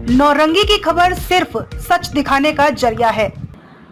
नौरंगी की खबर सिर्फ सच दिखाने का जरिया है।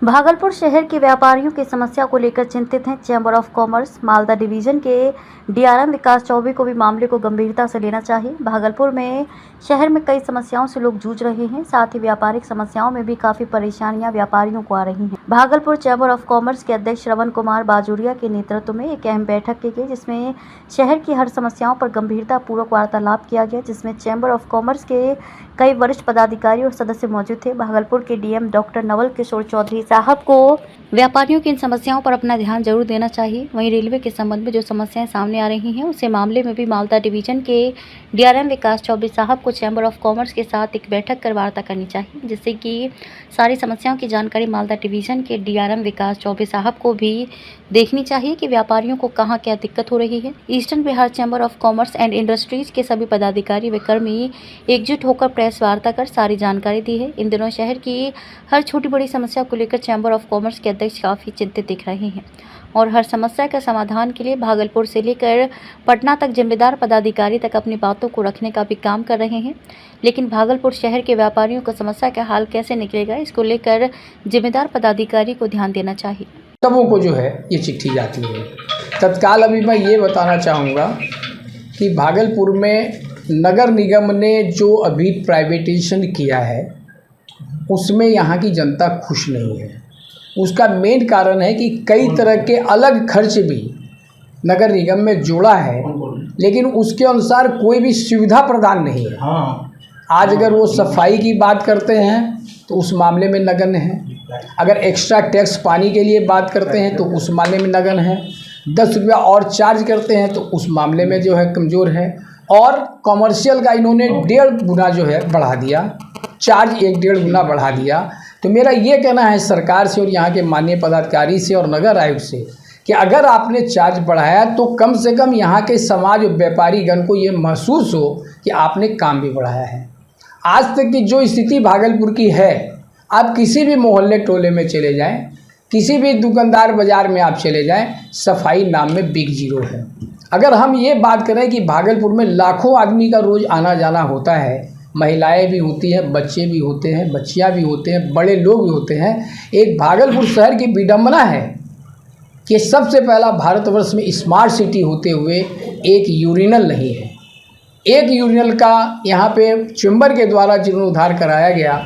भागलपुर शहर के व्यापारियों की समस्या को लेकर चिंतित हैं। Chamber of commerce Malda division के डीआरएम विकास चौबे को भी मामले को गंभीरता से लेना चाहिए। भागलपुर में शहर में कई समस्याओं से लोग जूझ रहे हैं, साथ ही व्यापारिक समस्याओं में भी काफी परेशानियां व्यापारियों को आ रही हैं। भागलपुर चैम्बर ऑफ कॉमर्स के अध्यक्ष श्रवण कुमार बाजोरिया के नेतृत्व में एक अहम बैठक की गई, जिसमें शहर की हर समस्याओं पर गंभीरता पूर्वक वार्तालाप किया गया, जिसमें चैम्बर ऑफ कॉमर्स के कई वरिष्ठ पदाधिकारी और सदस्य मौजूद थे। भागलपुर के डीएम डॉक्टर नवल किशोर चौधरी साहब को व्यापारियों की इन समस्याओं पर अपना ध्यान जरूर देना चाहिए। वहीं रेलवे के संबंध में जो समस्याएं सामने आ रही हैं, उसे मामले में भी मालदा डिवीजन के डीआरएम विकास चौबे साहब को चैम्बर ऑफ कॉमर्स के साथ एक बैठक कर वार्ता करनी चाहिए, जिससे कि सारी समस्याओं की जानकारी मालदा डिवीजन के डीआरएम विकास चौबे साहब को भी देखनी चाहिए कि व्यापारियों को कहाँ क्या दिक्कत हो रही है। Eastern Bihar chamber of commerce and industries के सभी पदाधिकारी व कर्मी एकजुट होकर प्रेस वार्ता कर सारी जानकारी दी है। इन दिनों शहर की हर छोटी बड़ी समस्या को लेकर चैम्बर ऑफ कॉमर्स के अध्यक्ष काफ़ी चिंतित दिख रहे हैं और हर समस्या के समाधान के लिए भागलपुर से लेकर पटना तक जिम्मेदार पदाधिकारी तक अपनी बातों को रखने का भी काम कर रहे हैं। लेकिन भागलपुर शहर के व्यापारियों को समस्या का हाल कैसे निकलेगा, इसको लेकर जिम्मेदार पदाधिकारी को ध्यान देना चाहिए। सबों को जो है ये चिट्ठी जाती है। तत्काल अभी मैं ये बताना चाहूँगा कि भागलपुर में नगर निगम ने जो अभी प्राइवेटाइजेशन किया है, उसमें यहाँ की जनता खुश नहीं है। उसका मेन कारण है कि कई तरह के अलग खर्च भी नगर निगम में जोड़ा है, लेकिन उसके अनुसार कोई भी सुविधा प्रदान नहीं है। आज अगर वो सफाई की बात करते हैं तो उस मामले में नगण्य है, अगर एक्स्ट्रा टैक्स पानी के लिए बात करते हैं तो उस मामले में नगण्य है, 10 रुपया और चार्ज करते हैं तो उस मामले में जो है कमज़ोर है, और कॉमर्शियल का इन्होंने 1.5 गुना जो है बढ़ा दिया, चार्ज 1-1.5 गुना बढ़ा दिया। तो मेरा ये कहना है सरकार से और यहाँ के माननीय पदाधिकारी से और नगर आयुक्त से कि अगर आपने चार्ज बढ़ाया तो कम से कम यहाँ के समाज और व्यापारीगण को ये महसूस हो कि आपने काम भी बढ़ाया है। आज तक की जो स्थिति भागलपुर की है, आप किसी भी मोहल्ले टोले में चले जाएं, किसी भी दुकानदार बाज़ार में आप चले जाएं, सफाई नाम में बिग जीरो है। अगर हम ये बात करें कि भागलपुर में लाखों आदमी का रोज़ आना जाना होता है, महिलाएं भी होती हैं, बच्चे भी होते हैं, बच्चियां भी होते हैं, बड़े लोग भी होते हैं। एक भागलपुर शहर की विडंबना है कि सबसे पहला भारतवर्ष में स्मार्ट सिटी होते हुए एक यूरिनल नहीं है। एक यूरिनल का यहाँ पे चैम्बर के द्वारा जीर्णोद्धार कराया गया,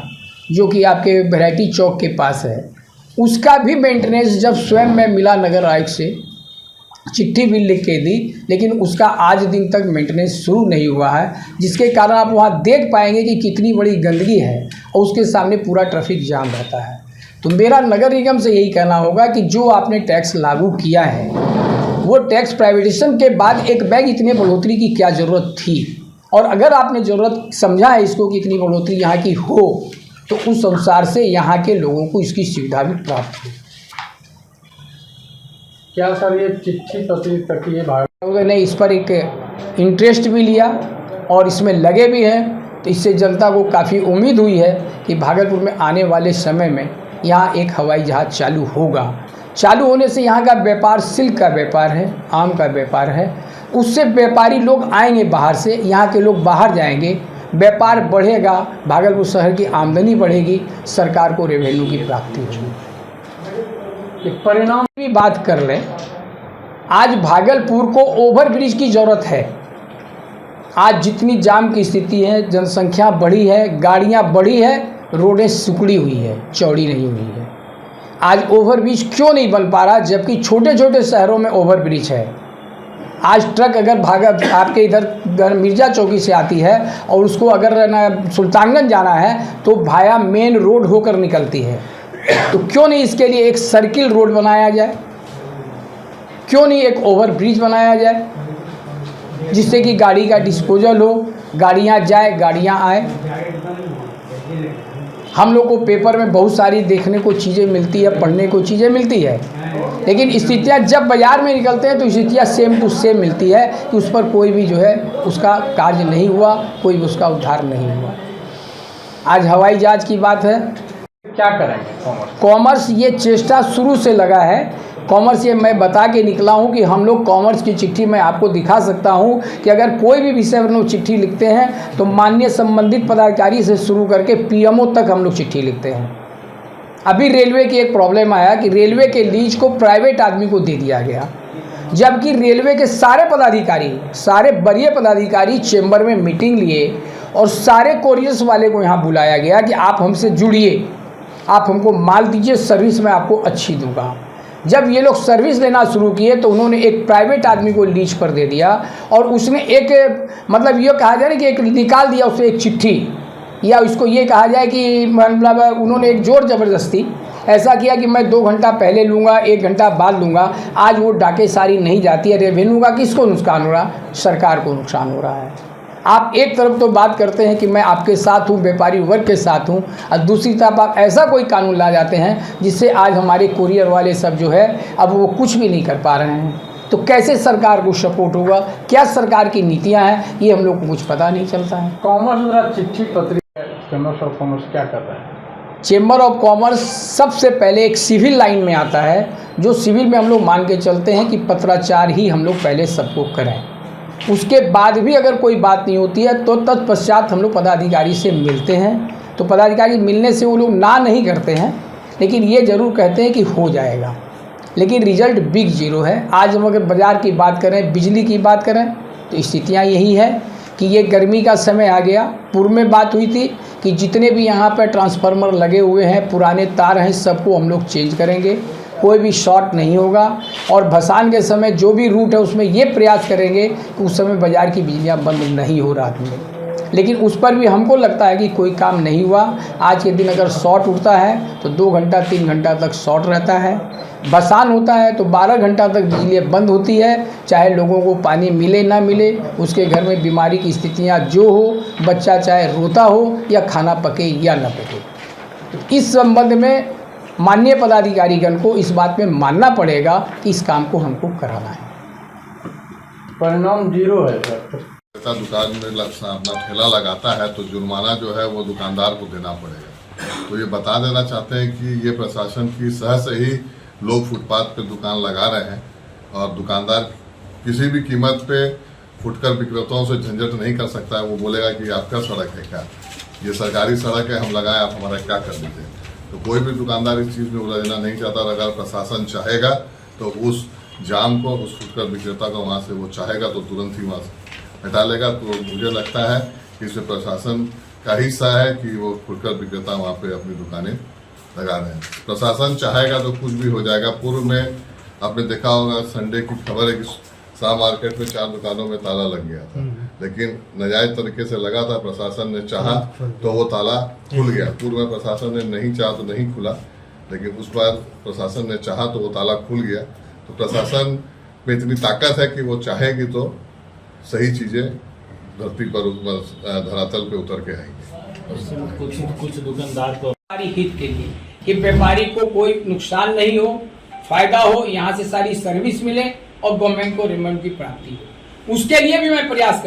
जो कि आपके वैरायटी चौक के पास है, उसका भी मेंटेनेंस जब स्वयं मैं मिला नगर आयुक्त से, चिट्ठी भी लिख के दी, लेकिन उसका आज दिन तक मेंटेनेंस शुरू नहीं हुआ है, जिसके कारण आप वहाँ देख पाएंगे कि कितनी बड़ी गंदगी है और उसके सामने पूरा ट्रैफिक जाम रहता है। तो मेरा नगर निगम से यही कहना होगा कि जो आपने टैक्स लागू किया है, वो टैक्स प्राइवेटाइजेशन के बाद एक बैग इतने बढ़ोतरी की क्या ज़रूरत थी, और अगर आपने ज़रूरत समझा है इसको कि इतनी बढ़ोतरी यहाँ की हो, तो उस अनुसार से यहाँ के लोगों को इसकी सुविधा भी प्राप्त हो। क्या सर ये चिट्ठी तक ये भागलपुर ने इस पर एक इंटरेस्ट भी लिया और इसमें लगे भी हैं, तो इससे जनता को काफ़ी उम्मीद हुई है कि भागलपुर में आने वाले समय में यहाँ एक हवाई जहाज़ चालू होगा। चालू होने से यहाँ का व्यापार सिल्क का व्यापार है, आम का व्यापार है, उससे व्यापारी लोग आएंगे बाहर से, यहाँ के लोग बाहर जाएंगे, व्यापार बढ़ेगा, भागलपुर शहर की आमदनी बढ़ेगी, सरकार को रेवेन्यू की प्राप्ति होगी। परिणाम की बात कर लें, आज भागलपुर को ओवरब्रिज की ज़रूरत है। आज जितनी जाम की स्थिति है, जनसंख्या बढ़ी है, गाड़ियां बढ़ी है, रोडें सिकुड़ी हुई है, चौड़ी नहीं हुई है। आज ओवरब्रिज क्यों नहीं बन पा रहा, जबकि छोटे छोटे शहरों में ओवरब्रिज है। आज ट्रक अगर आपके इधर मिर्जा चौकी से आती है और उसको अगर सुल्तानगंज जाना है तो भाया मेन रोड होकर निकलती है। तो क्यों नहीं इसके लिए एक सर्किल रोड बनाया जाए, क्यों नहीं एक ओवर ब्रिज बनाया जाए, जिससे कि गाड़ी का डिस्पोजल हो, गाड़ियां जाए, गाड़ियां आए। हम लोग को पेपर में बहुत सारी देखने को चीज़ें मिलती है, पढ़ने को चीज़ें मिलती है, लेकिन स्थितियाँ जब बाज़ार में निकलते हैं तो स्थितियाँ सेम टू सेम मिलती है कि उस पर कोई भी जो है उसका कार्य नहीं हुआ, कोई उसका उद्धार नहीं हुआ। आज हवाई जहाज़ की बात है, क्या करेंगे कॉमर्स ये चेष्टा शुरू से लगा है कॉमर्स ये मैं बता के निकला हूँ कि हम लोग कॉमर्स की चिट्ठी मैं आपको दिखा सकता हूँ कि अगर कोई भी विषय पर लोग चिट्ठी लिखते हैं तो माननीय संबंधित पदाधिकारी से शुरू करके पीएमओ तक हम लोग चिट्ठी लिखते हैं। अभी रेलवे की एक प्रॉब्लम आया कि रेलवे के लीज को प्राइवेट आदमी को दे दिया गया, जबकि रेलवे के सारे पदाधिकारी, सारे वरीय पदाधिकारी चेंबर में मीटिंग लिए और सारे कोरियर्स वाले को यहाँ बुलाया गया कि आप हमसे जुड़िए, आप हमको माल दीजिए, सर्विस मैं आपको अच्छी दूंगा। जब ये लोग सर्विस लेना शुरू किए तो उन्होंने एक प्राइवेट आदमी को लीज पर दे दिया और उसने एक मतलब ये कहा जाए कि एक निकाल दिया उससे एक चिट्ठी, या उसको ये कहा जाए कि मतलब उन्होंने एक जोर ज़बरदस्ती ऐसा किया कि मैं 2 घंटा पहले लूँगा, 1 घंटा बाद लूँगा। आज वो डाके सारी नहीं जाती है, रेवेन्यू का किसको नुकसान हो रहा? सरकार को नुकसान हो रहा है। आप एक तरफ तो बात करते हैं कि मैं आपके साथ हूँ, व्यापारी वर्ग के साथ हूँ, और दूसरी तरफ आप ऐसा कोई कानून ला जाते हैं जिससे आज हमारे कुरियर वाले सब जो है अब वो कुछ भी नहीं कर पा रहे हैं। तो कैसे सरकार को सपोर्ट होगा? क्या सरकार की नीतियाँ हैं, ये हम लोग को कुछ पता नहीं चलता है। कॉमर्स द्वारा चिट्ठी पत्री चैम्बर ऑफ कॉमर्स क्या कर रहा है? चेंबर ऑफ कॉमर्स सबसे पहले एक सिविल लाइन में आता है, जो सिविल में हम लोग मान के चलते हैं कि पत्राचार ही हम लोग पहले सबको करें। उसके बाद भी अगर कोई बात नहीं होती है तो तत्पश्चात हम लोग पदाधिकारी से मिलते हैं। तो पदाधिकारी मिलने से वो लोग ना नहीं करते हैं, लेकिन ये ज़रूर कहते हैं कि हो जाएगा, लेकिन रिजल्ट बिग जीरो है। आज हम अगर बाज़ार की बात करें, बिजली की बात करें, तो स्थितियाँ यही है कि ये गर्मी का समय आ गया। पूर्व में बात हुई थी कि जितने भी यहाँ पर ट्रांसफार्मर लगे हुए हैं, पुराने तार हैं, सबको हम लोग चेंज करेंगे, कोई भी शॉर्ट नहीं होगा। और भसान के समय जो भी रूट है उसमें ये प्रयास करेंगे कि उस समय बाज़ार की बिजलियाँ बंद नहीं हो रात में, लेकिन उस पर भी हमको लगता है कि कोई काम नहीं हुआ। आज के दिन अगर शॉर्ट उठता है तो 2 घंटा 3 घंटा तक शॉर्ट रहता है। भसान होता है तो 12 घंटा तक बिजली बंद होती है, चाहे लोगों को पानी मिले ना मिले, उसके घर में बीमारी की स्थितियाँ जो हो, बच्चा चाहे रोता हो या खाना पके या न पके। इस संबंध में माननीय पदाधिकारीगण को इस बात में मानना पड़ेगा कि इस काम को हमको कराना है। परिणाम जीरो है सर। दुकान में अपना ठेला लगाता है तो जुर्माना जो है वो दुकानदार को देना पड़ेगा। तो ये बता देना चाहते हैं कि ये प्रशासन की सह से ही लोग फुटपाथ पे दुकान लगा रहे हैं और दुकानदार किसी भी कीमत पे फुटकर विक्रेताओं से झंझट नहीं कर सकता है। वो बोलेगा कि आपका सड़क है क्या, ये सरकारी सड़क है, हम लगाए, आप हमारा क्या कर दीजिए। तो कोई भी दुकानदार इस चीज़ में उलझना नहीं चाहता। अगर प्रशासन चाहेगा तो उस जाम को, उस फुटकर विक्रेता को वहाँ से वो चाहेगा तो तुरंत ही वहाँ से हटा लेगा। तो मुझे लगता है कि इसमें प्रशासन का हिस्सा है कि वो फुटकर विक्रेता वहाँ पे अपनी दुकानें लगा रहे हैं। प्रशासन चाहेगा तो कुछ भी हो जाएगा। पूर्व में आपने देखा होगा, संडे की खबर है कि शाह मार्केट में 4 दुकानों में ताला लग गया था, लेकिन नाजायज तरीके से लगा था। प्रशासन ने चाहा तो वो ताला खुल गया। पूर्व में प्रशासन ने नहीं चाहा तो नहीं खुला, लेकिन उस बार प्रशासन ने चाहा तो वो ताला खुल गया। तो प्रशासन में इतनी ताकत है कि वो चाहेगी तो सही चीज़ें धरती पर, धरातल पे उतर के आएंगी। कुछ दुकानदार को हित के लिए कि व्यापारी को कोई नुकसान नहीं हो, फायदा हो, यहाँ से सारी सर्विस मिले और गवर्नमेंट को रेवेन्यू की प्राप्ति हो, उसके लिए भी मैं प्रयास करता हूँ।